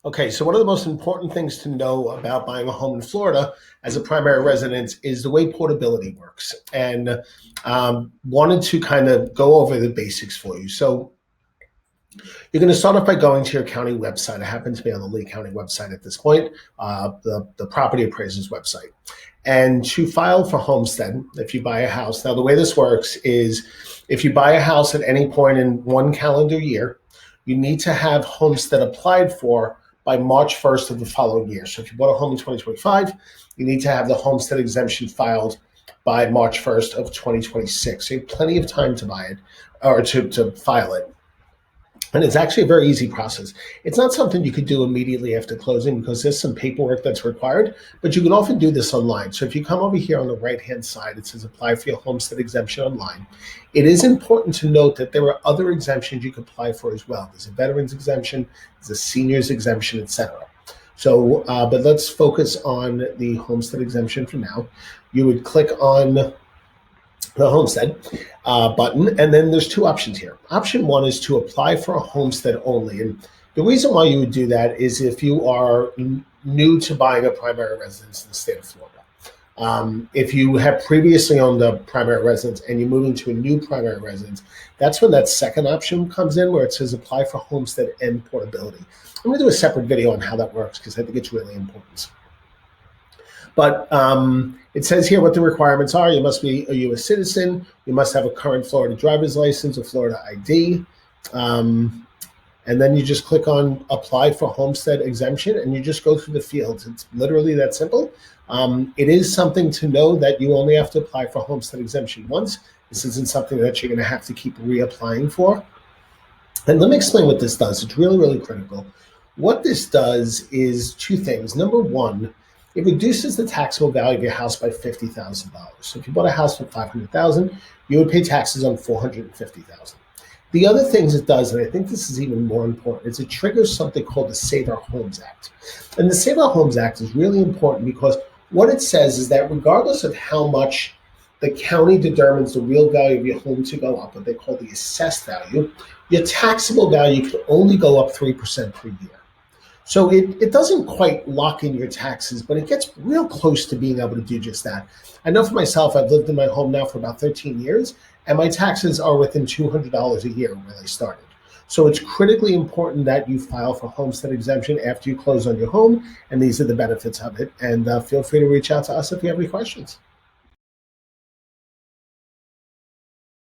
Okay, so one of the most important things to know about buying a home in Florida as a primary residence is the way portability works. And wanted to kind of go over the basics for you. So you're going to start off by going to your county website. I happen to be on the Lee County website at this point, the property appraiser's website. And to file for homestead, if you buy a house, now the way this works is if you buy a house at any point in one calendar year, you need to have homestead applied for by March 1st of the following year. So if you bought a home in 2025, you need to have the homestead exemption filed by March 1st of 2026. So you have plenty of time to buy it or to file it. And it's actually a very easy process. It's not something you could do immediately after closing because there's some paperwork that's required, but you can often do this online. So if you come over here on the right-hand side, it says apply for your homestead exemption online. It is important to note that there are other exemptions you can apply for as well. There's a veterans exemption, there's a seniors exemption, etc. So, but let's focus on the homestead exemption for now. You would click on the homestead button, and then there's two options here. Option one is to apply for a homestead only, and the reason why you would do that is if you are new to buying a primary residence in the state of Florida. If you have previously owned a primary residence and you're moving to a new primary residence, that's when that second option comes in where it says apply for homestead and portability. I'm going to do a separate video on how that works because I think it's really important. But it says here what the requirements are. You must be a U.S. citizen. You must have a current Florida driver's license or Florida ID. And then you just click on apply for homestead exemption and you just go through the fields. It's literally that simple. It is something to know that you only have to apply for homestead exemption once. This isn't something that you're going to have to keep reapplying for. And let me explain what this does. It's really, really critical. What this does is two things. Number one, it reduces the taxable value of your house by $50,000. So if you bought a house for $500,000, you would pay taxes on $450,000. The other things it does, and I think this is even more important, is it triggers something called the Save Our Homes Act. And the Save Our Homes Act is really important because what it says is that regardless of how much the county determines the real value of your home to go up, what they call the assessed value, your taxable value can only go up 3% per year. So it doesn't quite lock in your taxes, but it gets real close to being able to do just that. I know for myself, I've lived in my home now for about 13 years, and my taxes are within $200 a year where they started. So it's critically important that you file for homestead exemption after you close on your home, and these are the benefits of it. And feel free to reach out to us if you have any questions.